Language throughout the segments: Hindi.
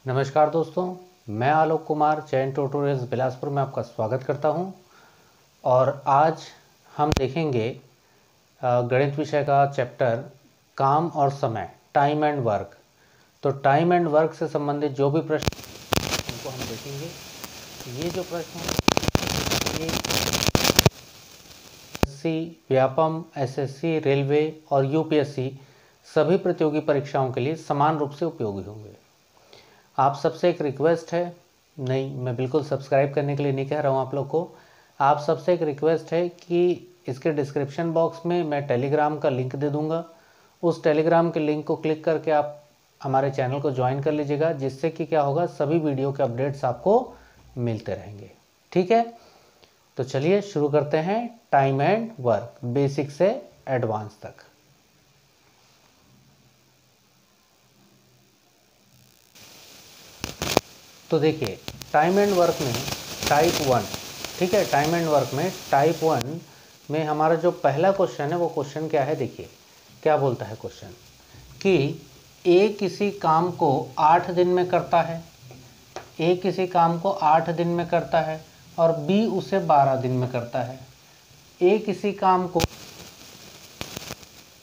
नमस्कार दोस्तों, मैं आलोक कुमार चयन ट्यूटोरियल्स बिलासपुर में आपका स्वागत करता हूं। और आज हम देखेंगे गणित विषय का चैप्टर काम और समय, टाइम एंड वर्क। तो टाइम एंड वर्क से संबंधित जो भी प्रश्न उनको हम देखेंगे। ये जो प्रश्न हैं ये एसएससी, व्यापम, एसएससी, रेलवे और यूपीएससी सभी प्रतियोगी परीक्षाओं के लिए समान रूप से उपयोगी होंगे। आप सबसे एक रिक्वेस्ट है, नहीं मैं बिल्कुल सब्सक्राइब करने के लिए नहीं कह रहा हूँ आप लोग को, आप सबसे एक रिक्वेस्ट है कि इसके डिस्क्रिप्शन बॉक्स में मैं टेलीग्राम का लिंक दे दूँगा। उस टेलीग्राम के लिंक को क्लिक करके आप हमारे चैनल को ज्वाइन कर लीजिएगा, जिससे कि क्या होगा, सभी वीडियो के अपडेट्स आपको मिलते रहेंगे। ठीक है, तो चलिए शुरू करते हैं टाइम एंड वर्क, बेसिक से एडवांस तक। तो देखिए टाइम एंड वर्क में टाइप 1, ठीक है, टाइम एंड वर्क में टाइप 1 में हमारा जो पहला क्वेश्चन है वो क्वेश्चन क्या है, देखिए क्या बोलता है क्वेश्चन कि ए किसी काम को 8 दिन में करता है, ए किसी काम को 8 दिन में करता है और बी उसे 12 दिन में करता है। ए किसी काम को,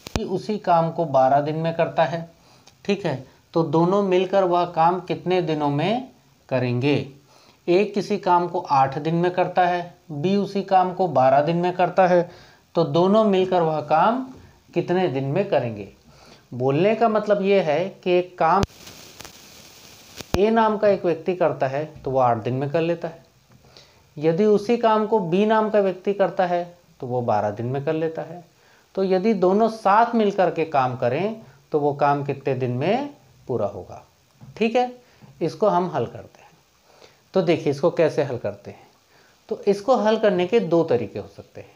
बी उसी काम को 12 दिन में करता है, ठीक है, तो दोनों मिलकर वह काम कितने दिनों में करेंगे। ए किसी काम को 8 दिन में करता है, बी उसी काम को 12 दिन में करता है, तो दोनों मिलकर वह काम कितने दिन में करेंगे। बोलने का मतलब ये है कि एक काम ए नाम का एक व्यक्ति करता है तो वो 8 दिन में कर लेता है, यदि उसी काम को बी नाम का व्यक्ति करता है तो वो 12 दिन में कर लेता है। तो यदि दोनों साथ मिलकर के काम करें तो वो काम कितने दिन में पूरा होगा। ठीक है, इसको हम हल करते हैं। तो देखिए इसको कैसे हल करते हैं। तो इसको हल करने के दो तरीके हो सकते हैं।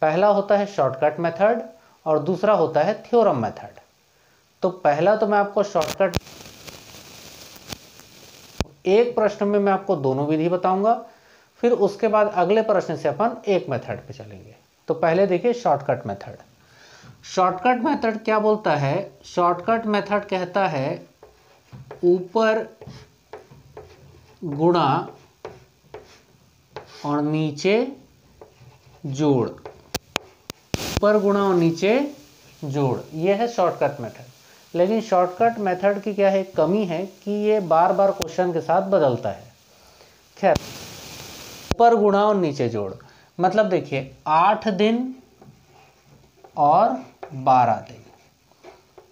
पहला होता है शॉर्टकट मेथड और दूसरा होता है थ्योरम मेथड। तो पहला तो मैं आपको शॉर्टकट, एक प्रश्न में मैं आपको दोनों विधि बताऊंगा, फिर उसके बाद अगले प्रश्न से अपन एक मेथड पे चलेंगे। तो पहले देखिए शॉर्टकट मेथड। शॉर्टकट मेथड क्या बोलता है, शॉर्टकट मेथड कहता है ऊपर गुणा और नीचे जोड़, ऊपर गुणा और नीचे जोड़, ये है शॉर्टकट मेथड। लेकिन शॉर्टकट मेथड की क्या है, कमी है कि ये बार बार क्वेश्चन के साथ बदलता है। खैर, ऊपर गुणा और नीचे जोड़ मतलब देखिए 8 दिन और 12 दिन,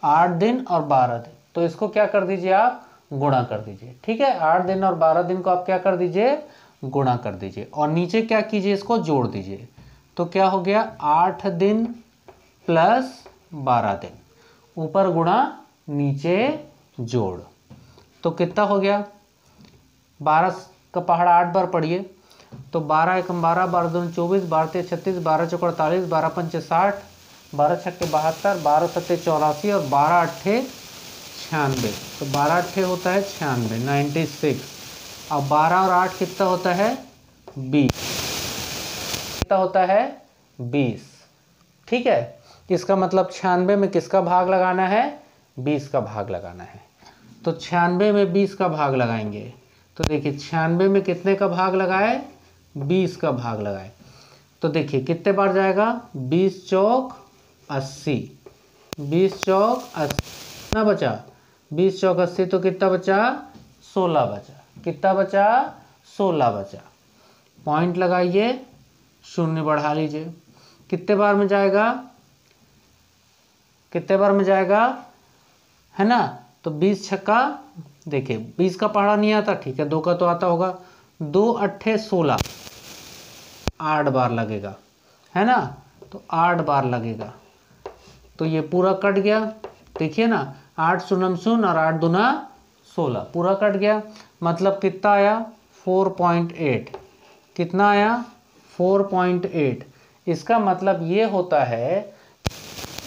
8 दिन और 12 दिन, तो इसको क्या कर दीजिए, आप गुणा कर दीजिए। ठीक है, 8 दिन और 12 दिन को आप क्या कर दीजिए, गुणा कर दीजिए, और नीचे क्या कीजिए, इसको जोड़ दीजिए। तो क्या हो गया, 8 दिन प्लस 12 दिन, ऊपर गुणा नीचे जोड़, तो कितना हो गया, 12 का पहाड़ 8 बार पढ़िए, तो 12 एकम 12, 12 दूनी 24, 12 तिया 36, 12 चौक 48, 12 पंचे 60, 12 छक्के 72, 12 सत्ते 84 और 12 अट्ठे 96। तो 12 अट्ठे होता है 96, 96। अब 12 और 8 कितना होता है, 20, कितना होता है, 20। ठीक है, इसका मतलब 96 में किसका भाग लगाना है, 20 का भाग लगाना है। तो 96 में 20 का भाग लगाएंगे, तो देखिए 96 में कितने का भाग लगाए, 20 का भाग लगाए, तो देखिए कितने बार जाएगा, 20 चौक 80, 20 चौक 80, कितना बचा, 20 चौक 80, तो कितना बचा, 16 बचा, कितना बचा, 16 बचा। पॉइंट लगाइए, शून्य बढ़ा लीजिए, कितने बार में जाएगा, कितने बार में जाएगा, है ना। तो 20 छक्का, देखिए 20 का पहाड़ा नहीं आता, ठीक है 2 का तो आता होगा, 2 अट्ठे 16, 8 बार लगेगा, है ना, तो 8 बार लगेगा, तो ये पूरा कट गया। देखिए ना, 8 शून्य शून्य और 8 दूना 16, पूरा कट गया। मतलब कितना आया, 4.8, कितना आया, 4.8। इसका मतलब ये होता है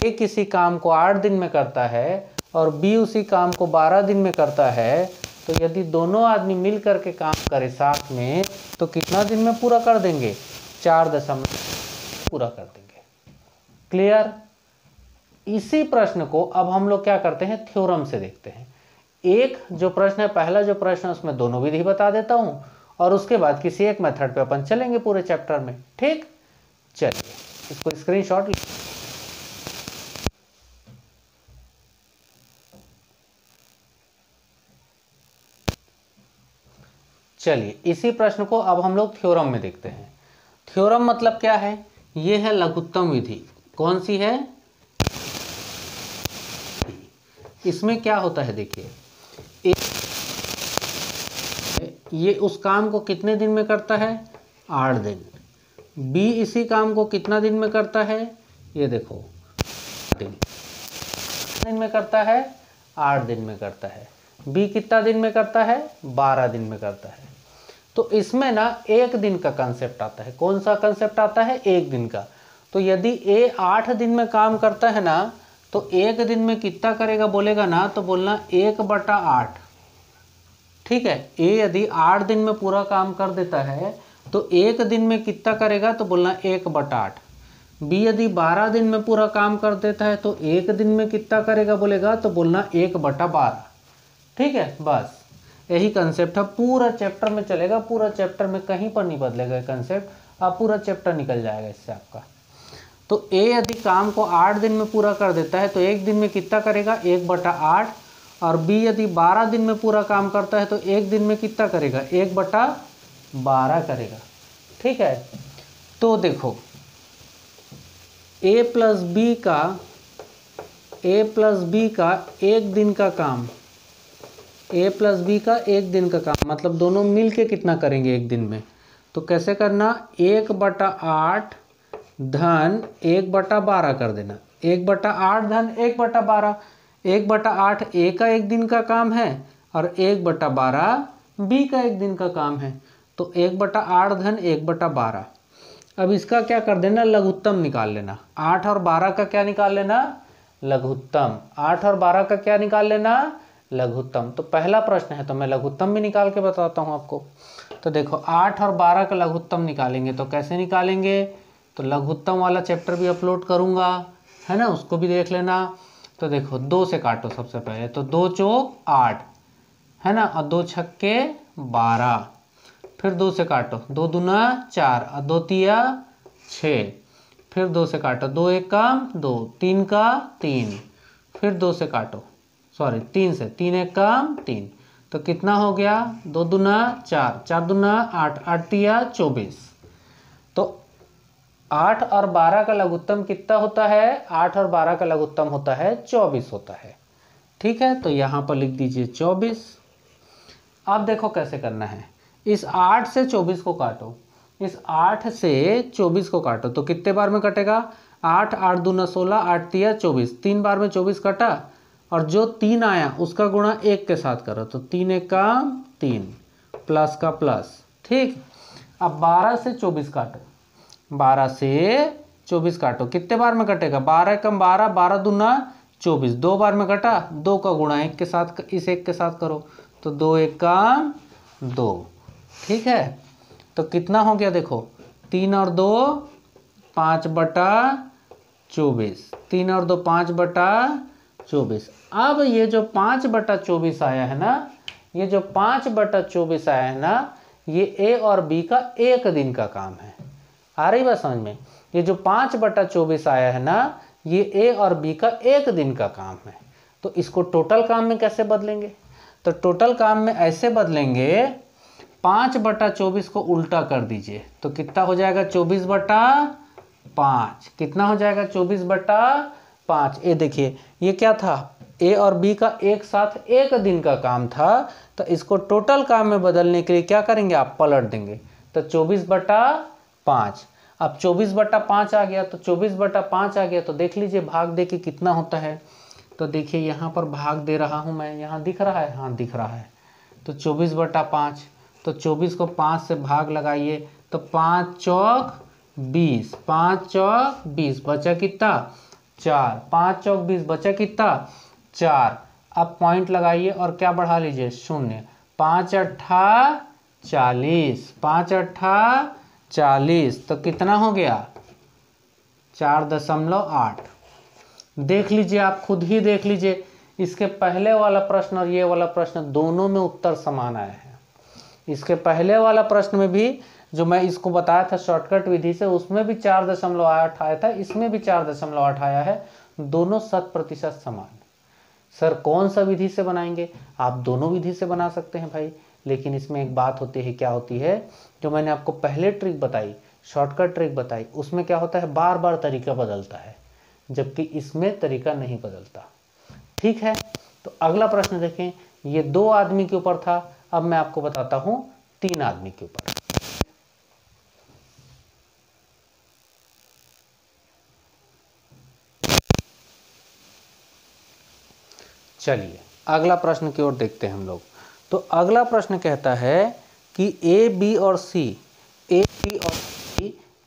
कि किसी काम को 8 दिन में करता है और बी उसी काम को 12 दिन में करता है, तो यदि दोनों आदमी मिल करके काम करें साथ में तो कितना दिन में पूरा कर देंगे, 4 पूरा कर देंगे। क्लियर। इसी प्रश्न को अब हम लोग क्या करते हैं, थ्योरम से देखते हैं। एक जो प्रश्न है, पहला जो प्रश्न है उसमें दोनों विधि बता देता हूँ और उसके बाद किसी एक मेथड पे अपन चलेंगे पूरे चैप्टर में। ठीक, चलिए इसको स्क्रीनशॉट। चलिए इसी प्रश्न को अब हम लोग थ्योरम में देखते हैं। थ्योरम मतलब क्या है? ये है लघुत्तम विधि। कौन सी है? इसमें क्या होता है देखिए, ये उस काम को कितने दिन में करता है? 8 दिन। बी इसी काम को कितना दिन में करता है? ये देखो दिन में करता है, 8 दिन में करता है। बी कितना दिन में करता है? 12 दिन में करता है। तो इसमें ना एक दिन का कंसेप्ट आता है। कौन सा कंसेप्ट आता है? एक दिन का। तो यदि ए 8 दिन में काम करता है ना, तो एक दिन में कितना करेगा बोलेगा ना, तो बोलना 1/8। ठीक है, ए यदि 8 दिन में पूरा काम कर देता है तो एक दिन में कितना करेगा, तो बोलना 1/8। बी यदि 12 दिन में पूरा काम कर देता है तो एक दिन में कितना करेगा बोलेगा, तो बोलना 1/12। ठीक है, बस यही कंसेप्ट है, पूरा चैप्टर में चलेगा। पूरा चैप्टर में कहीं पर नहीं बदलेगा कंसेप्ट, आप पूरा चैप्टर निकल जाएगा इससे आपका। तो ए यदि काम को 8 दिन में पूरा कर देता है तो एक दिन में कितना करेगा? 1/8। और बी यदि 12 दिन में पूरा काम करता है तो एक दिन में कितना करेगा? 1/12 करेगा। ठीक है, तो देखो ए प्लस बी का एक दिन का काम, ए प्लस बी का एक दिन का काम, मतलब दोनों मिल के कितना करेंगे एक दिन में? तो कैसे करना? 1/8 धन 1/12 कर देना। 1/8 धन 1/12। 1/8 ए का एक दिन का काम है और 1/12 बी का एक दिन का काम है। तो 1/8 धन 1/12। अब इसका क्या कर देना? लघुत्तम निकाल लेना। 8 और 12 का क्या निकाल लेना? लघुत्तम। 8 और 12 का क्या निकाल लेना? लघुत्तम। तो पहला प्रश्न है तो मैं लघुत्तम भी निकाल के बताता हूँ आपको। तो देखो 8 और 12 का लघुत्तम निकालेंगे तो कैसे निकालेंगे? तो लघुत्तम वाला चैप्टर भी अपलोड करूँगा, है ना, उसको भी देख लेना। तो देखो 2 से काटो सबसे पहले, तो 2 चौक 8, है ना, और 2 छक्के 12। फिर 2 से काटो, 2 दूना 4 और 2 तिया 6। फिर 2 से काटो, 2 एक काम 2, 3 का 3। फिर 2 से काटो, सॉरी 3 से, 3 एक काम 3। तो कितना हो गया? 2 दूना 4, 4 दूना 8, 8 तिया 24। तो 8 और 12 का लघुत्तम कितना होता है? 8 और 12 का लघुत्तम होता है 24 होता है। ठीक है, तो यहाँ पर लिख दीजिए 24। अब देखो कैसे करना है। इस 8 से 24 को काटो, इस 8 से 24 को काटो तो कितने बार में कटेगा? 8, 8 दूना 16, 8 तिया 24। 3 बार में 24 कटा और जो 3 आया उसका गुणा 1 के साथ करो, तो 3 एक काम 3, प्लस का प्लस। ठीक, अब 12 से 24 काटो, 12 से 24 काटो, कितने बार में कटेगा? 12 कम 12, 12 दूना 24। 2 बार में कटा, 2 का गुणा 1 के साथ, इस 1 के साथ करो, तो 2 एक काम 2। ठीक है, तो कितना हो गया देखो, 3 और 2 5/24, 3 और 2 5/24। अब ये जो 5/24 आया है ना, ये जो 5/24 आया है ना, ये ए और बी का एक दिन का काम है। आ रही बात समझ में? ये जो 5/24 आया है ना, ये ए और बी का एक दिन का काम है। तो इसको टोटल काम में कैसे बदलेंगे? तो टोटल काम में ऐसे बदलेंगे, 5/24 को उल्टा कर दीजिए तो कितना हो जाएगा? 24/5। कितना हो जाएगा? 24/5। ये देखिए, ये क्या था? ए और बी का एक साथ एक दिन का काम था, तो इसको टोटल काम में बदलने के लिए क्या करेंगे? आप पलट देंगे, तो 24/5। अब 24/5 आ गया, तो 24/5 आ गया तो देख लीजिए भाग दे के कितना होता है। तो देखिए यहाँ पर भाग दे रहा हूँ मैं, यहाँ दिख रहा है, हाँ दिख रहा है। तो 24/5, तो 24 को 5 से भाग लगाइए, तो 5 चौक 20, 5 चौक 20, बचा कितना? 4। 5 चौक 20, बचा कितना? 4। अब पॉइंट लगाइए और क्या बढ़ा लीजिए? 0। 5 अट्ठा 40, 5 अट्ठा 40, तो कितना हो गया? 4.8। देख लीजिए, आप खुद ही देख लीजिए, इसके पहले वाला प्रश्न और ये वाला प्रश्न दोनों में उत्तर समान आया है। इसके पहले वाला प्रश्न में भी जो मैं इसको बताया था शॉर्टकट विधि से, उसमें भी 4.8 आया था, इसमें भी 4.8 आया है। दोनों 100% समान। सर कौन सा विधि से बनाएंगे? आप दोनों विधि से बना सकते हैं भाई, लेकिन इसमें एक बात होती है, क्या होती है, जो मैंने आपको पहले ट्रिक बताई, शॉर्टकट ट्रिक बताई, उसमें क्या होता है, बार बार तरीका बदलता है, जबकि इसमें तरीका नहीं बदलता। ठीक है, तो अगला प्रश्न देखें। ये 2 आदमी के ऊपर था, अब मैं आपको बताता हूं 3 आदमी के ऊपर। चलिए अगला प्रश्न की ओर देखते हैं हम लोग। तो अगला प्रश्न कहता है कि ए बी और सी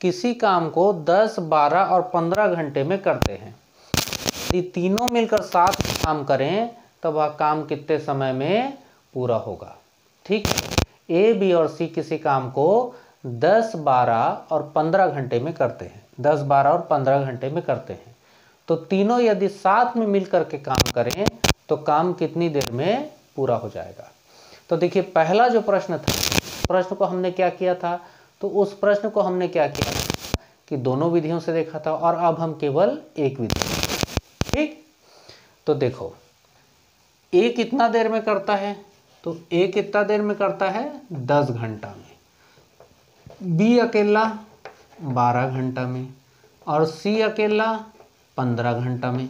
किसी काम को 10, 12 और 15 घंटे में करते हैं। यदि तीनों मिलकर साथ में काम करें तो वह काम कितने समय में पूरा होगा। ठीक है, ए बी और सी किसी काम को 10, 12 और 15 घंटे में करते हैं। 10, 12 और 15 घंटे में करते हैं। तो तीनों यदि साथ में मिलकर के काम करें तो काम कितनी देर में पूरा हो जाएगा। तो देखिए पहला जो प्रश्न था, प्रश्न को हमने क्या किया था, तो उस प्रश्न को हमने क्या किया था कि दोनों विधियों से देखा था, और अब हम केवल एक विधि। ठीक, तो देखो ए कितना देर में करता है, तो ए कितना देर में करता है, 10 घंटा में। बी अकेला 12 घंटा में, और सी अकेला 15 घंटा में।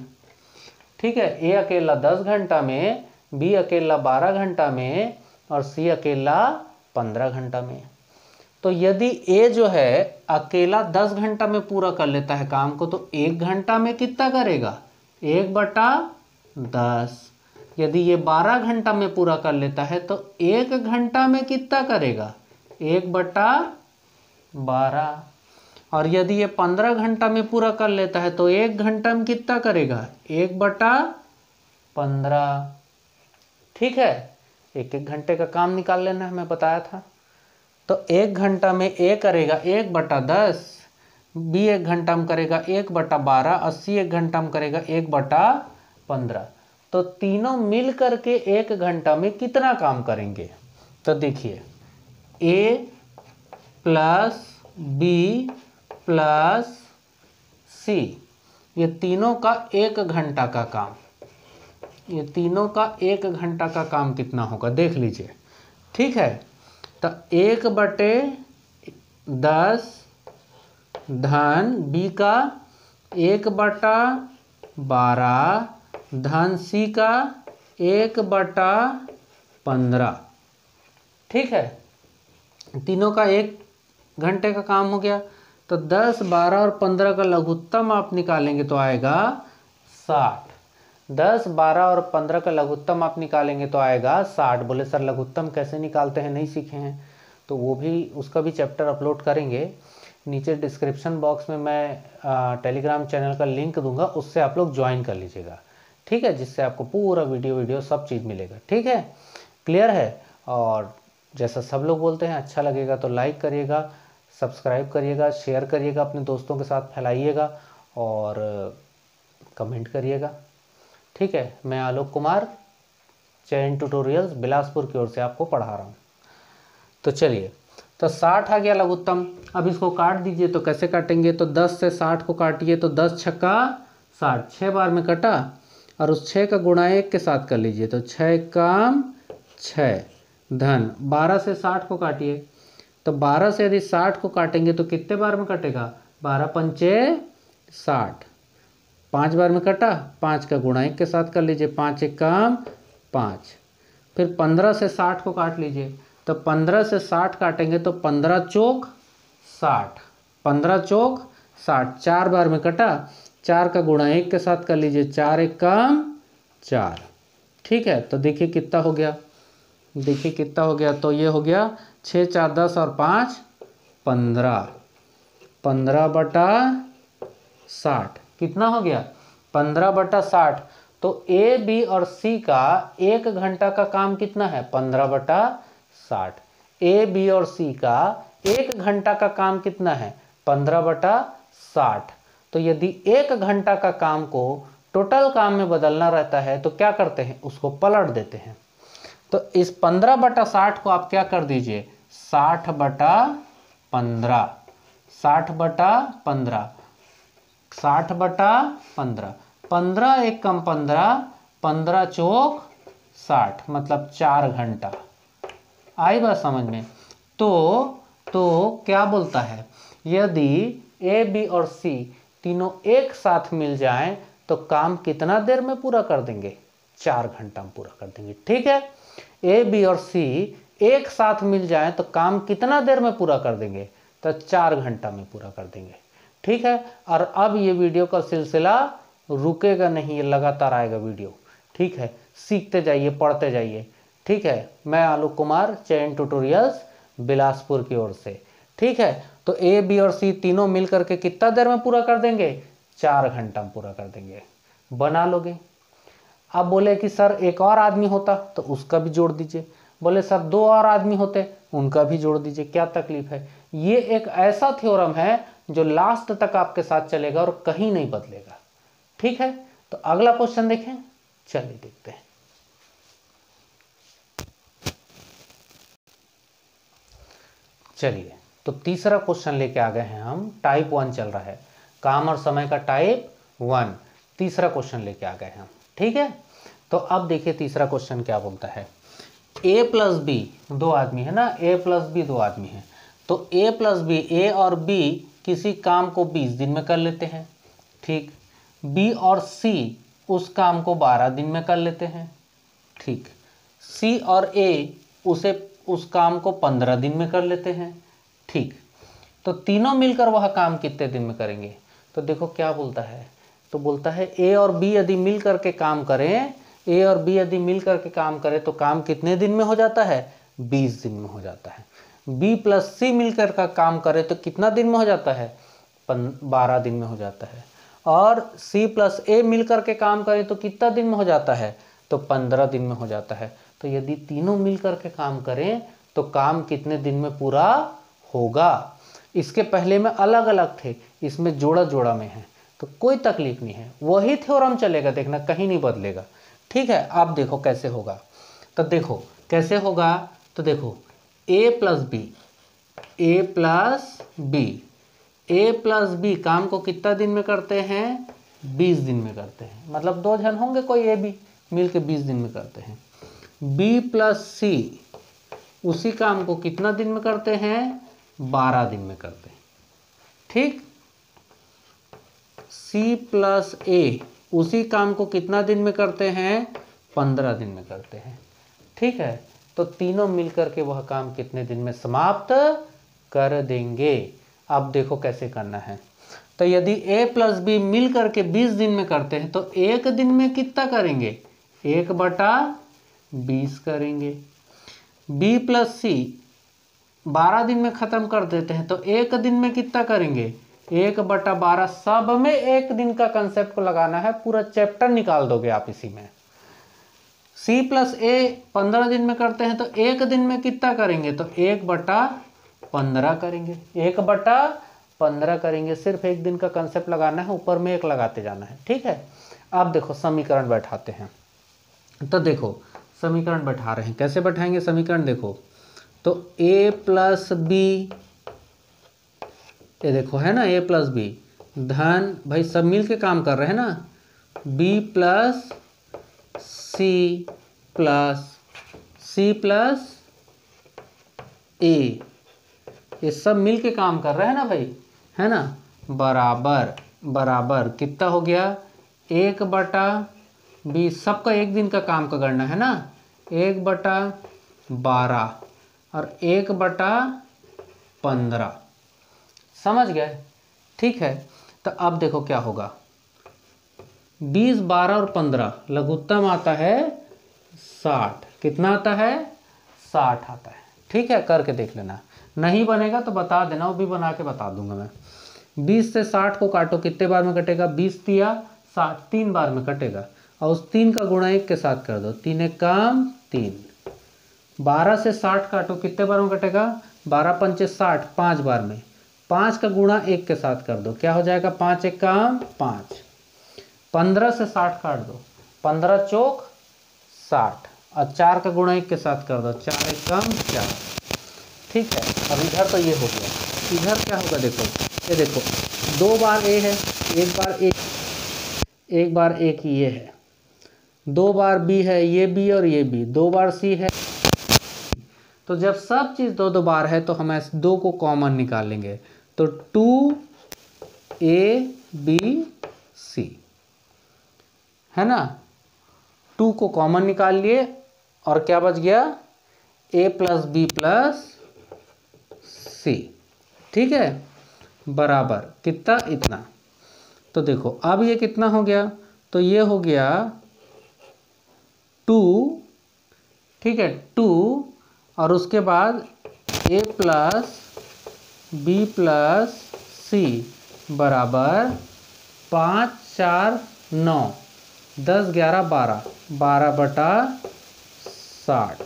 ठीक है, ए अकेला 10 घंटा में, बी अकेला 12 घंटा में, और सी अकेला 15 घंटा में। तो यदि ए जो है अकेला 10 घंटा में पूरा कर लेता है काम को, तो 1 घंटा में कितना करेगा, 1/10। यदि ये 12 घंटा में पूरा कर लेता है तो 1 घंटा में कितना करेगा, 1/12। और यदि ये 15 घंटा में पूरा कर लेता है तो 1 घंटा में कितना करेगा, 1/15। ठीक है, एक एक घंटे का काम निकाल लेना है, मैं बताया था। तो 1 घंटा में ए करेगा 1/10, बी 1 घंटा में करेगा 1/12, और सी 1 घंटा में करेगा 1/15। तो तीनों मिल करके 1 घंटा में कितना काम करेंगे। तो देखिए ए प्लस बी प्लस सी, ये तीनों का 1 घंटा का काम, ये तीनों का 1 घंटा का काम कितना होगा देख लीजिए। ठीक है, तो 1/10 धन बी का 1/12 धन सी का 1/15। ठीक है, तीनों का 1 घंटे का काम हो गया। तो 10, 12 और 15 का लघुत्तम आप निकालेंगे तो आएगा 60। 10, 12 और 15 का लघुत्तम आप निकालेंगे तो आएगा 60। बोले सर लघुत्तम कैसे निकालते हैं, नहीं सीखे हैं, तो वो भी, उसका भी चैप्टर अपलोड करेंगे। नीचे डिस्क्रिप्शन बॉक्स में मैं टेलीग्राम चैनल का लिंक दूंगा, उससे आप लोग ज्वाइन कर लीजिएगा। ठीक है, जिससे आपको पूरा वीडियो सब चीज़ मिलेगा। ठीक है, क्लियर है। और जैसा सब लोग बोलते हैं, अच्छा लगेगा तो लाइक करिएगा, सब्सक्राइब करिएगा, शेयर करिएगा, अपने दोस्तों के साथ फैलाइएगा और कमेंट करिएगा। ठीक है, मैं आलोक कुमार चयन ट्यूटोरियल्स बिलासपुर की ओर से आपको पढ़ा रहा हूँ। तो चलिए, तो 60 आ गया लघुत्तम। अब इसको काट दीजिए, तो कैसे काटेंगे, तो 10 से 60 को काटिए, तो 10 छक्का 60, 6 बार में कटा, और उस 6 का गुणा 1 के साथ कर लीजिए, तो 6 काम 6 धन 12 से 60 को काटिए, तो 12 से यदि 60 को काटेंगे तो कितने बार में कटेगा, 12 पंचे 60, 5 बार में कटा, 5 का गुणा 1 के साथ कर लीजिए, 5 1 काम 5। फिर 15 से 60 को काट लीजिए, तो 15 से 60 काटेंगे तो 15 चौक 60, 15 चौक 60, 4 बार में कटा, 4 का गुणा 1 के साथ कर लीजिए, 4 1 काम 4। ठीक है, तो देखिए कितना हो गया, देखिए कितना हो गया, तो ये हो गया 6 4 10 और 5 15, 15/60 कितना हो गया, 15/60। तो ए बी और सी का 1 घंटा का काम कितना है, 15/60। ए बी और सी का 1 घंटा का काम कितना है, 15/60। तो यदि 1 घंटा का काम को टोटल काम में बदलना रहता है तो क्या करते हैं, उसको पलट देते हैं। तो इस 15/60 को आप क्या कर दीजिए, 60/15, 60/15, 60/15, 15 एक कम 15, 15 चौक 60, मतलब 4 घंटा। आई बात समझ में। तो क्या बोलता है, यदि ए बी और सी तीनों एक साथ मिल जाएं तो काम कितना देर में पूरा कर देंगे, 4 घंटा में पूरा कर देंगे। ठीक है, ए बी और सी एक साथ मिल जाएं तो काम कितना देर में पूरा कर देंगे, तो 4 घंटा में पूरा कर देंगे। ठीक है, और अब ये वीडियो का सिलसिला रुकेगा नहीं, ये लगातार आएगा वीडियो। ठीक है, सीखते जाइए, पढ़ते जाइए। ठीक है, मैं आलोक कुमार, चयन ट्यूटोरियल्स बिलासपुर की ओर से। ठीक है, तो ए बी और सी तीनों मिल करके कितना देर में पूरा कर देंगे, 4 घंटा में पूरा कर देंगे। बना लोगे। अब बोले कि सर एक और आदमी होता तो उसका भी जोड़ दीजिए, बोले सर 2 और आदमी होते उनका भी जोड़ दीजिए, क्या तकलीफ है। ये एक ऐसा थ्योरम है जो लास्ट तक आपके साथ चलेगा और कहीं नहीं बदलेगा। ठीक है, तो अगला क्वेश्चन देखें, चलिए देखते हैं। चलिए, तो तीसरा क्वेश्चन लेके आ गए हैं हम, टाइप 1 चल रहा है, काम और समय का टाइप 1, तीसरा क्वेश्चन लेके आ गए हैं हम। ठीक है, तो अब देखिए तीसरा क्वेश्चन क्या बोलता है। ए प्लस बी, 2 आदमी है ना, ए प्लस बी 2 आदमी है, तो ए प्लस बी, ए और बी किसी काम को 20 दिन में कर लेते हैं। ठीक, बी और सी उस काम को 12 दिन में कर लेते हैं। ठीक, सी और ए उस काम को 15 दिन में कर लेते हैं। ठीक, तो तीनों मिलकर वह काम कितने दिन में करेंगे। तो देखो क्या बोलता है, तो बोलता है ए और बी यदि मिल करके काम करें, ए और बी यदि मिल करके काम करें तो काम कितने दिन में हो जाता है, 20 दिन में हो जाता है। बी प्लस सी मिलकर का काम करे तो कितना दिन में हो जाता है, 12 दिन में हो जाता है। और सी प्लस ए मिलकर के काम करें तो कितना दिन में हो जाता है, तो 15 दिन में हो जाता है। तो यदि तीनों मिलकर के काम करें तो काम कितने दिन में पूरा होगा। इसके पहले में अलग अलग थे, इसमें जोड़ा जोड़ा में है, तो कोई तकलीफ नहीं है, वही थ्योरम चलेगा, देखना कहीं नहीं बदलेगा। ठीक है, आप देखो कैसे होगा। तो देखो कैसे होगा, तो देखो ए प्लस बी, ए प्लस बी, ए प्लस बी काम को कितना दिन में करते हैं, 20 दिन में करते हैं, मतलब 2 जन होंगे कोई ए बी मिल के 20 दिन में करते हैं। बी प्लस सी उसी काम को कितना दिन में करते हैं, 12 दिन में करते हैं। ठीक, सी प्लस ए उसी काम को कितना दिन में करते हैं, 15 दिन में करते हैं। ठीक है, तो तीनों मिलकर के वह काम कितने दिन में समाप्त कर देंगे। अब देखो कैसे करना है। तो यदि a प्लस बी मिल करके 20 दिन में करते हैं तो एक दिन में कितना करेंगे, 1/20 करेंगे। b प्लस सी 12 दिन में खत्म कर देते हैं तो एक दिन में कितना करेंगे, 1/12। सब में एक दिन का कंसेप्ट को लगाना है, पूरा चैप्टर निकाल दोगे आप इसी में। सी प्लस ए 15 दिन में करते हैं तो एक दिन में कितना करेंगे, तो 1/15 करेंगे, 1/15 करेंगे। सिर्फ एक दिन का कंसेप्ट लगाना है, ऊपर में 1 लगाते जाना है। ठीक है, अब देखो समीकरण बैठाते हैं। तो देखो समीकरण बैठा रहे हैं, कैसे बैठाएंगे समीकरण, देखो तो a प्लस बी, ये देखो है ना a प्लस बी, धन भाई सब मिल के काम कर रहे हैं ना, b प्लस सी प्लस ए, ये सब मिल के काम कर रहे हैं ना भाई, है ना, बराबर बराबर कितना हो गया, 1/20। सबका एक दिन का काम का गणना है ना, 1/12 और 1/15, समझ गए। ठीक है, तो अब देखो क्या होगा, 20, 12 और 15 लघुत्तम आता है 60। कितना आता है, 60 आता है। ठीक है, करके देख लेना, नहीं बनेगा तो बता देना, वो भी बना के बता दूंगा मैं। 20 से 60 को काटो, कितने बार में कटेगा, 20 तिया 60, 3 बार में कटेगा, और उस 3 का गुणा 1 के साथ कर दो, 3 एक काम 3। 12 से 60 काटो, कितने बार में कटेगा, 12 पंचे 60, 5 बार में, 5 का गुणा 1 के साथ कर दो, क्या हो जाएगा, 5 एक काम 5। 15 से 60 काट दो, 15 चौक 60 और 4 का गुणा 1 के साथ कर दो, 4 एक कम 4। ठीक है, अब इधर तो ये हो गया, इधर क्या होगा देखो, ये देखो 2 बार ए है, एक बार एक ये है, 2 बार बी है, ये बी और ये बी, 2 बार सी है। तो जब सब चीज़ 2 बार है तो हम ऐसे 2 को कॉमन निकालेंगे, तो 2ABC है ना, 2 को कॉमन निकाल लिए और क्या बच गया, A + B + C। ठीक है, बराबर कितना, इतना। तो देखो अब ये कितना हो गया, तो ये हो गया 2, ठीक है 2, और उसके बाद A + B + C बराबर 5 4 9 10 11 12, 12/60,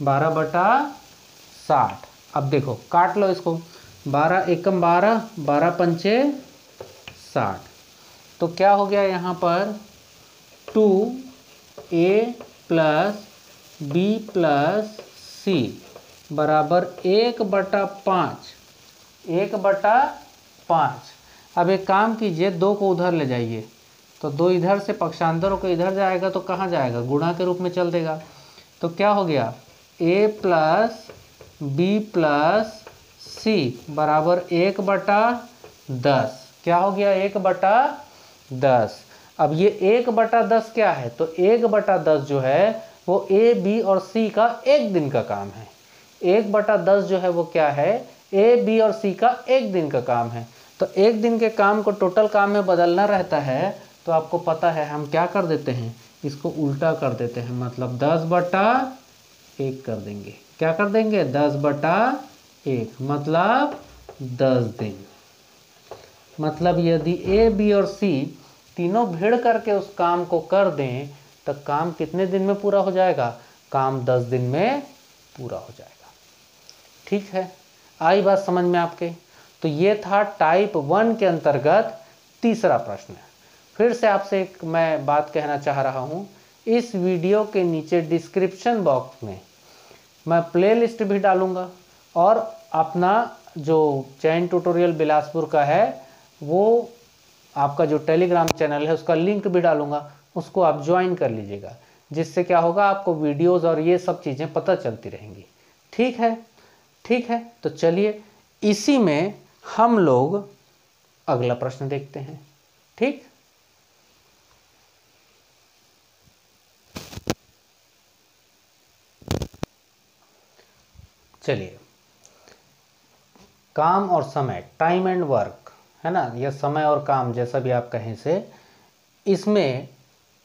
12/60। अब देखो काट लो इसको, 12 एकम 12, 12 पंचे 60। तो क्या हो गया यहाँ पर, 2A + B + C बराबर 1/5, 1/5। अब एक काम कीजिए, 2 को उधर ले जाइए, तो 2 इधर से पक्षांतरों को इधर जाएगा तो कहाँ जाएगा, गुणा के रूप में चल देगा। तो क्या हो गया, A + B + C बराबर 1/10। क्या हो गया, 1/10। अब ये 1/10 क्या है, तो 1/10 जो है वो A B और C का एक दिन का काम है। 1/10 जो है वो क्या है, A B और C का एक दिन का काम है। तो एक दिन के काम को टोटल काम में बदलना रहता है, तो आपको पता है हम क्या कर देते हैं, इसको उल्टा कर देते हैं, मतलब 10/1 कर देंगे। क्या कर देंगे, 10/1, मतलब 10 दिन। मतलब यदि A B और C तीनों भिड़ करके उस काम को कर दें तो काम कितने दिन में पूरा हो जाएगा, काम 10 दिन में पूरा हो जाएगा। ठीक है, आई बात समझ में आपके। तो ये था टाइप 1 के अंतर्गत तीसरा प्रश्न। फिर से आपसे एक मैं बात कहना चाह रहा हूँ, इस वीडियो के नीचे डिस्क्रिप्शन बॉक्स में मैं प्लेलिस्ट भी डालूंगा और अपना जो चैन ट्यूटोरियल बिलासपुर का है वो आपका जो टेलीग्राम चैनल है उसका लिंक भी डालूंगा, उसको आप ज्वाइन कर लीजिएगा, जिससे क्या होगा आपको वीडियोस और ये सब चीज़ें पता चलती रहेंगी। ठीक है, ठीक है, तो चलिए इसी में हम लोग अगला प्रश्न देखते हैं। ठीक, चलिए, काम और समय, टाइम एंड वर्क है ना, यह समय और काम जैसा भी आप कहें से, इसमें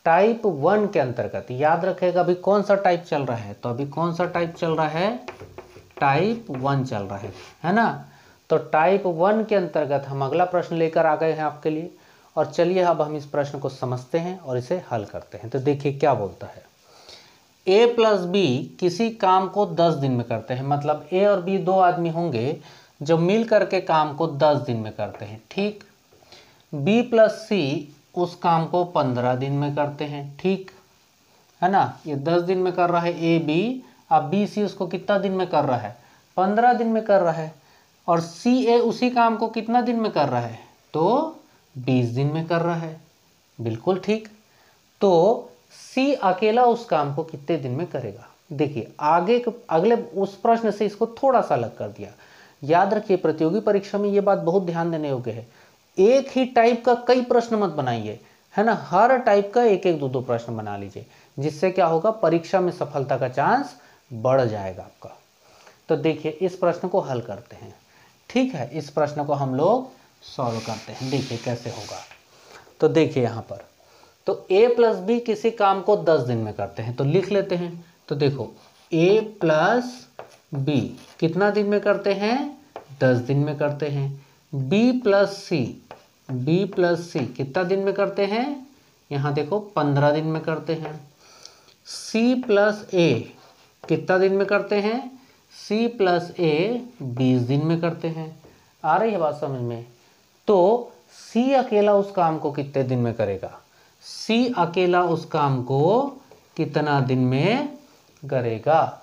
टाइप 1 के अंतर्गत याद रखेगा अभी कौन सा टाइप चल रहा है, तो अभी कौन सा टाइप चल रहा है, टाइप 1 चल रहा है ना। तो टाइप 1 के अंतर्गत हम अगला प्रश्न लेकर आ गए हैं आपके लिए, और चलिए अब हम इस प्रश्न को समझते हैं और इसे हल करते हैं। तो देखिए क्या बोलता है, A + B किसी काम को 10 दिन में करते हैं, मतलब A और B 2 आदमी होंगे जो मिल करके काम को 10 दिन में करते हैं। ठीक, B + C उस काम को 15 दिन में करते हैं। ठीक है ना, ये 10 दिन में कर रहा है A B, अब B C उसको कितना दिन में कर रहा है, 15 दिन में कर रहा है, और C A उसी काम को कितना दिन में कर रहा है, तो 20 दिन में कर रहा है। बिल्कुल ठीक। तो C अकेला उस काम को कितने दिन में करेगा। देखिए आगे अगले उस प्रश्न से इसको थोड़ा सा अलग कर दिया। याद रखिए प्रतियोगी परीक्षा में ये बात बहुत ध्यान देने योग्य है, एक ही टाइप का कई प्रश्न मत बनाइए, है ना, हर टाइप का एक एक दो दो प्रश्न बना लीजिए, जिससे क्या होगा परीक्षा में सफलता का चांस बढ़ जाएगा आपका। तो देखिए इस प्रश्न को हल करते हैं। ठीक है, इस प्रश्न को हम लोग सॉल्व करते हैं, देखिए कैसे होगा। तो देखिए यहाँ पर, तो A + B किसी काम को 10 दिन में करते हैं, तो लिख लेते हैं। तो देखो A + B कितना दिन में करते हैं, 10 दिन में करते हैं। B + C कितना दिन में करते हैं, यहाँ देखो 15 दिन में करते हैं। C + A कितना दिन में करते हैं, C + A 20 दिन में करते हैं। आ रही है बात समझ में। तो सी अकेला उस काम को कितने दिन में करेगा, सी अकेला उस काम को कितना दिन में करेगा।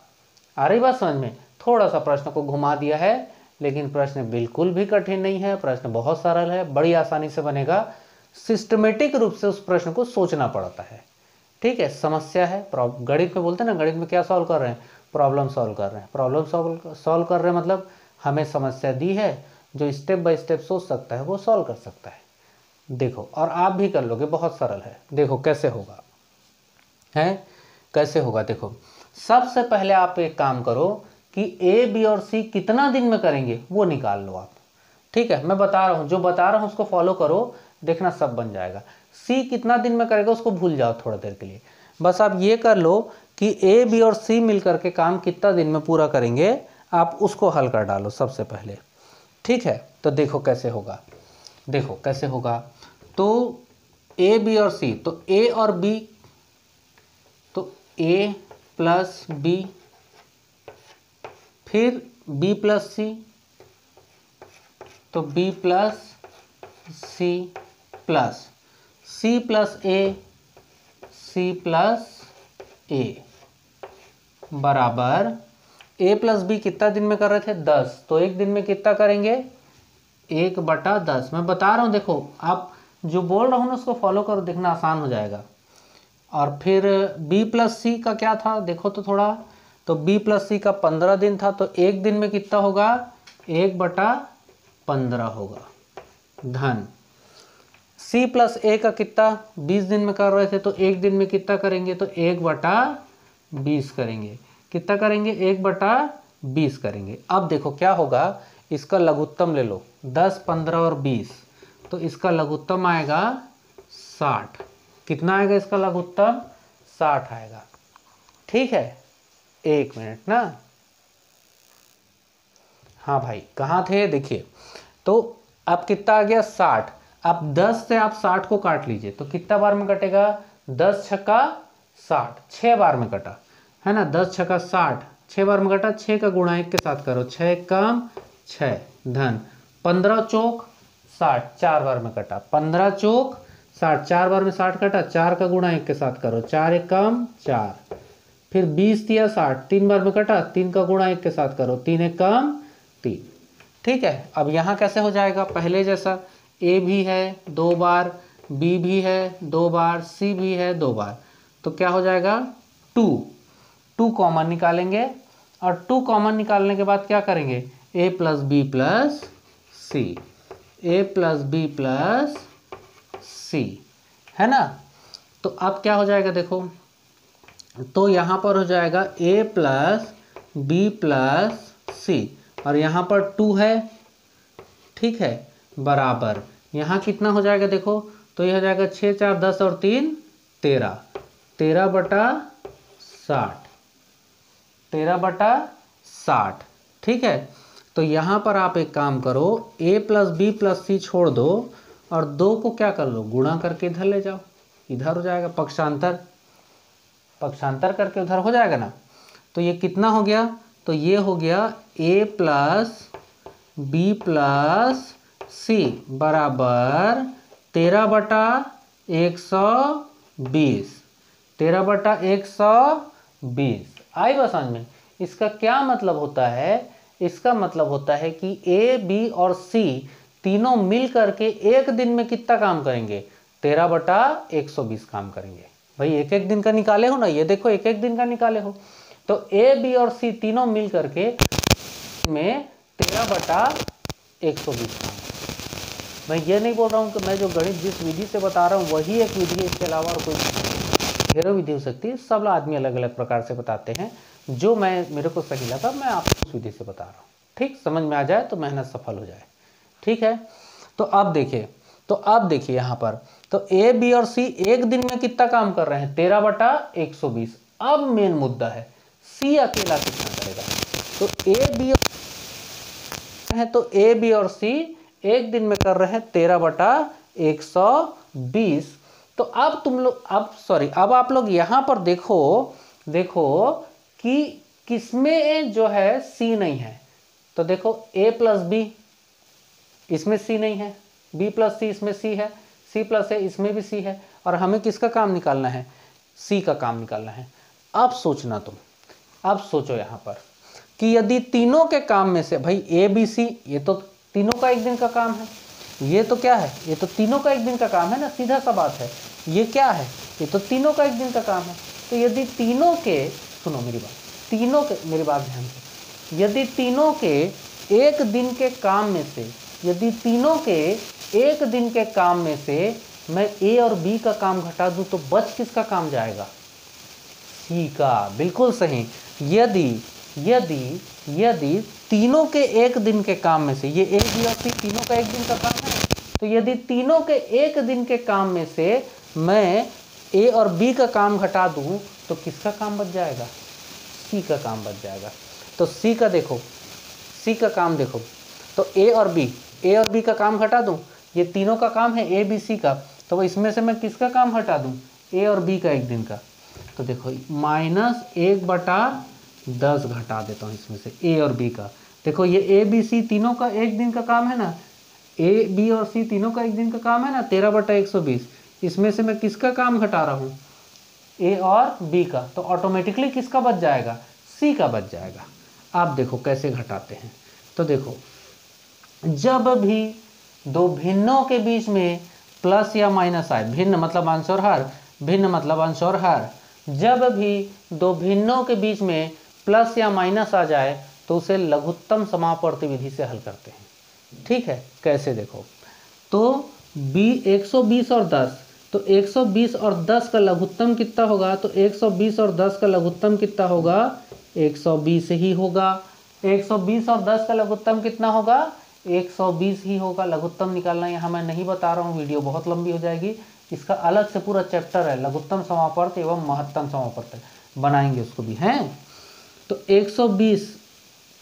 आ रही बात समझ में? थोड़ा सा प्रश्न को घुमा दिया है, लेकिन प्रश्न बिल्कुल भी कठिन नहीं है, प्रश्न बहुत सरल है, बड़ी आसानी से बनेगा। सिस्टमेटिक रूप से उस प्रश्न को सोचना पड़ता है। ठीक है, समस्या है, गणित में बोलते हैं ना, गणित में क्या सॉल्व कर रहे हैं, प्रॉब्लम सॉल्व कर रहे हैं। प्रॉब्लम सॉल्व कर रहे हैं मतलब हमें समस्या दी है, जो स्टेप बाय स्टेप सोच सकता है वो सॉल्व कर सकता है। देखो, और आप भी कर लोगे, बहुत सरल है। देखो कैसे होगा, है कैसे होगा। देखो, सबसे पहले आप एक काम करो कि ए बी और सी कितना दिन में करेंगे वो निकाल लो आप। ठीक है, मैं बता रहा हूँ, जो बता रहा हूँ उसको फॉलो करो, देखना सब बन जाएगा। सी कितना दिन में करेगा उसको भूल जाओ थोड़ा देर के लिए, बस आप ये कर लो कि ए बी और सी मिलकर के काम कितना दिन में पूरा करेंगे, आप उसको हल कर डालो सबसे पहले। ठीक है, तो देखो कैसे होगा, देखो कैसे होगा। तो ए बी और सी, तो ए और बी, तो ए प्लस बी, फिर बी प्लस सी, तो बी प्लस सी, प्लस सी प्लस ए, सी प्लस ए, बराबर ए प्लस बी कितना दिन में कर रहे थे, 10, तो एक दिन में कितना करेंगे, 1/10। मैं बता रहा हूँ, देखो आप जो बोल रहा हूँ ना उसको फॉलो करो, देखना आसान हो जाएगा। और फिर b प्लस सी का क्या था, देखो तो थोड़ा, तो b प्लस सी का 15 दिन था, तो एक दिन में कितना होगा, 1/15 होगा, धन c प्लस a का कितना, 20 दिन में कर रहे थे, तो एक दिन में कितना करेंगे, तो 1/20 करेंगे। कितना करेंगे, 1/20 करेंगे। अब देखो क्या होगा, इसका लघुत्तम ले लो, 10, 15 और 20, तो इसका लघुत्तम आएगा 60। कितना आएगा इसका लघुत्तम, 60 आएगा। ठीक है, एक मिनट ना, हाँ भाई कहाँ थे, देखिए, तो अब कितना आ गया, 60। अब 10 से आप 60 को काट लीजिए, तो कितना बार में कटेगा, 10 छक्का 60, 6 बार में कटा है ना, 10 छक्का 60, 6 बार में कटा, 6 का गुणा 1 के साथ करो, 6 कम 6, धन 15 चौक 60, 4 बार में कटा, 15 चौक 60, 4 बार में 60 कटा, 4 का गुणा 1 के साथ करो, 4 1 कम 4, फिर 20 दिया 60, 3 बार में कटा, 3 का गुणा 1 के साथ करो, 3 1 कम 3। ठीक है, अब यहाँ कैसे हो जाएगा, पहले जैसा, ए भी है 2 बार, बी भी है 2 बार, सी भी है 2 बार, तो क्या हो जाएगा, 2 कॉमन निकालेंगे, और 2 कॉमन निकालने के बाद क्या करेंगे, ए प्लस बी प्लस सी, ए प्लस बी प्लस सी, है ना। तो अब क्या हो जाएगा, देखो, तो यहाँ पर हो जाएगा ए प्लस बी प्लस सी, और यहाँ पर 2 है, ठीक है, बराबर यहाँ कितना हो जाएगा, देखो, तो यह हो जाएगा 6 4 10 और 3 13, 13/60, 13/60। ठीक है, तो यहाँ पर आप एक काम करो, a प्लस बी प्लस सी छोड़ दो, और 2 को क्या कर लो, गुणा करके इधर ले जाओ, इधर हो जाएगा, पक्षांतर, पक्षांतर करके उधर हो जाएगा ना। तो ये कितना हो गया, तो ये हो गया a प्लस बी प्लस सी बराबर 13/120, 13/120। आई बात समझ में? इसका क्या मतलब होता है, इसका मतलब होता है कि ए बी और सी तीनों मिल करके एक दिन में कितना काम करेंगे, 13/120 काम करेंगे। भाई एक एक दिन का निकाले हो ना, ये देखो एक एक दिन का निकाले हो, तो ए बी और सी तीनों मिल करके में 13/120 काम। मैं ये नहीं बोल रहा हूँ कि मैं जो गणित जिस विधि से बता रहा हूँ वही एक विधि है, इसके अलावा और कोई ढेरों विधि हो सकती है, सब आदमी अलग अलग प्रकार से बताते हैं, जो मेरे को सही लगा मैं आपको उस विधि से बता रहा हूँ। ठीक, समझ में आ जाए तो मेहनत सफल हो जाए। ठीक है, तो अब देखिए यहाँ पर, तो ए बी और सी एक दिन में कितना काम कर रहे हैं, 13/120। अब मेन मुद्दा है सी अकेला कितना करेगा, तो ए बी और सी एक दिन में कर रहे हैं 13/120। तो अब तुम लोग अब आप लोग यहां पर देखो कि किसमें जो है सी नहीं है, तो देखो a प्लस बी, इसमें सी नहीं है, बी प्लस सी, इसमें सी है, सी प्लस है, इसमें भी सी है, और हमें किसका काम निकालना है, सी का काम निकालना है। अब सोचना तुम, अब सोचो यहाँ पर कि यदि तीनों के काम में से, भाई ए बी सी ये तो तीनों का एक दिन का काम है, ये तो क्या है, ये तो तीनों का एक दिन का काम है ना, सीधा सा बात है। ये क्या है, ये तो तीनों का एक दिन का काम है। तो यदि तीनों के, सुनो मेरी बात, तीनों के, मेरी बात ध्यान से, यदि तीनों के एक दिन के काम में से, यदि तीनों के एक दिन के काम में से मैं ए और बी का काम घटा दूं तो बच किसका काम जाएगा, सी का। बिल्कुल सही। यदि यदि यदि तीनों के एक दिन के काम में से, ये ए बी और सी तीनों का एक दिन का काम है, तो यदि तीनों के एक दिन के काम में से मैं ए और बी का काम घटा दूं तो किसका काम बच जाएगा, सी का काम बच जाएगा। तो सी का देखो, सी का काम देखो, तो ए और बी का काम घटा दूं, ये तीनों का काम है ए बी सी का, तो इसमें से मैं किसका काम हटा दूं, ए और बी का एक दिन का। तो देखो -1/10 घटा देता हूँ इसमें से ए और बी का। देखो ये ए बी सी तीनों का एक दिन का काम है ना, ए बी और सी तीनों का एक दिन का काम है ना, 13/120। इसमें से मैं किसका काम घटा रहा हूँ, ए और बी का, तो ऑटोमेटिकली किसका बच जाएगा, सी का बच जाएगा। आप देखो कैसे घटाते हैं। तो देखो, जब भी दो भिन्नों के बीच में प्लस या माइनस आए, भिन्न मतलब अंश और हर, भिन्न मतलब अंश और हर, जब भी दो भिन्नों के बीच में प्लस या माइनस आ जाए तो उसे लघुत्तम समापवर्ती विधि से हल करते हैं। ठीक है, कैसे देखो, तो 120 और 10, तो 120 और 10 का लघुत्तम कितना होगा, तो 120 और 10 का लघुत्तम कितना होगा, 120 ही होगा। 120 और 10 का लघुत्तम कितना होगा, 120 ही होगा। लघुत्तम निकालना यहाँ मैं नहीं बता रहा हूँ, वीडियो बहुत लंबी हो जाएगी, इसका अलग से पूरा चैप्टर है, लघुत्तम समापवर्त एवं महत्तम समापवर्त, बनाएंगे उसको भी हैं। तो 120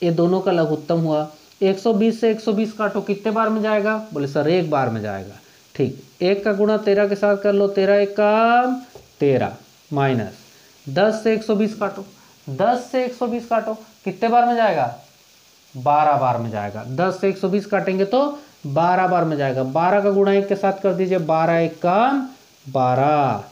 ये दोनों का लघुत्तम हुआ, 120 से 120 काटो, कितने बार में जाएगा, बोले सर एक बार में जाएगा। ठीक, 1 का गुणा 13 के साथ कर लो, 13 1 का 13, माइनस 10 से 120 काटो, 10 से 120 काटो, कितने बार में जाएगा, 12 बार में जाएगा। 10 से 120 काटेंगे तो 12 बार में जाएगा। 12 का गुणा 1 के साथ कर दीजिए, 12 1 का 12,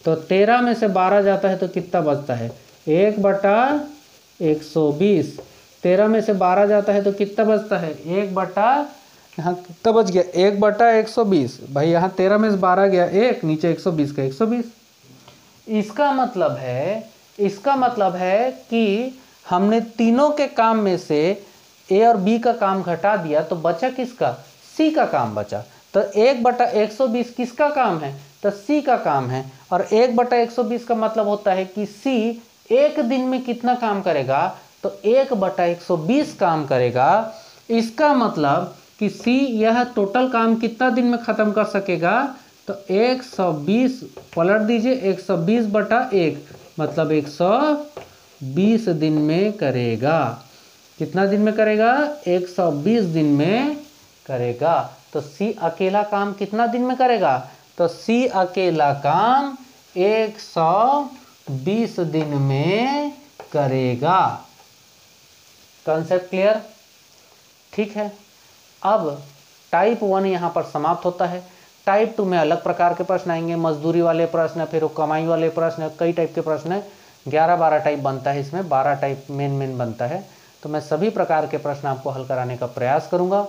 तो 13 में से 12 जाता है तो कितना बचता है, 1/120। 13 में से 12 जाता है तो कितना बचता है, 1/, यहाँ कितना बच गया, 1/120। भाई यहाँ 13 में से 12 गया 1, नीचे 120 का 120। इसका मतलब है कि हमने तीनों के काम में से ए और बी का काम घटा दिया तो बचा किसका, सी का काम बचा। तो 1/120 किसका काम है, तो सी का काम है। और 1/120 का मतलब होता है कि सी एक दिन में कितना काम करेगा, तो 1/120 काम करेगा। इसका मतलब कि सी यह टोटल काम कितना दिन में खत्म कर सकेगा, तो 120 पलट दीजिए, 120/1 मतलब 120 दिन में करेगा। कितना दिन में करेगा, 120 दिन में करेगा। तो सी अकेला काम कितना दिन में करेगा, तो सी अकेला काम 120 दिन में करेगा। कॉन्सेप्ट क्लियर, ठीक है। अब टाइप 1 यहाँ पर समाप्त होता है। टाइप 2 में अलग प्रकार के प्रश्न आएंगे, मजदूरी वाले प्रश्न, फिर वो कमाई वाले प्रश्न, कई टाइप के प्रश्न है, 11-12 टाइप बनता है इसमें, 12 टाइप मेन बनता है। तो मैं सभी प्रकार के प्रश्न आपको हल कराने का प्रयास करूंगा।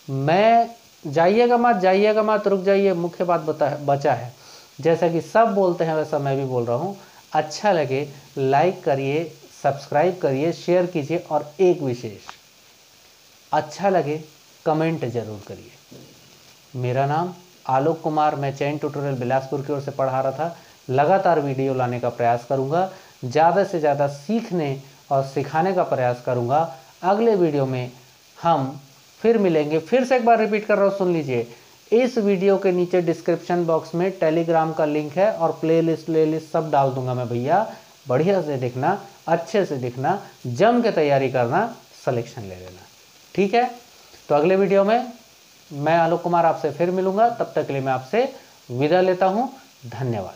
मैं जाइएगा मत, रुक जाइए, मुख्य बात बचा है। जैसा कि सब बोलते हैं वैसा मैं भी बोल रहा हूँ, अच्छा लगे लाइक करिए, सब्सक्राइब करिए, शेयर कीजिए, और एक विशेष, अच्छा लगे कमेंट जरूर करिए। मेरा नाम आलोक कुमार, मैं चैन ट्यूटोरियल बिलासपुर की ओर से पढ़ा रहा था। लगातार वीडियो लाने का प्रयास करूंगा, ज़्यादा से ज़्यादा सीखने और सिखाने का प्रयास करूंगा। अगले वीडियो में हम फिर मिलेंगे। फिर से एक बार रिपीट कर रहा हूँ, सुन लीजिए। इस वीडियो के नीचे डिस्क्रिप्शन बॉक्स में टेलीग्राम का लिंक है और प्लेलिस्ट सब डाल दूंगा मैं भैया, बढ़िया से देखना, अच्छे से देखना, जम के तैयारी करना, सिलेक्शन ले लेना, ठीक है। तो अगले वीडियो में मैं आलोक कुमार आपसे फिर मिलूंगा, तब तक के लिए मैं आपसे विदा लेता हूँ। धन्यवाद।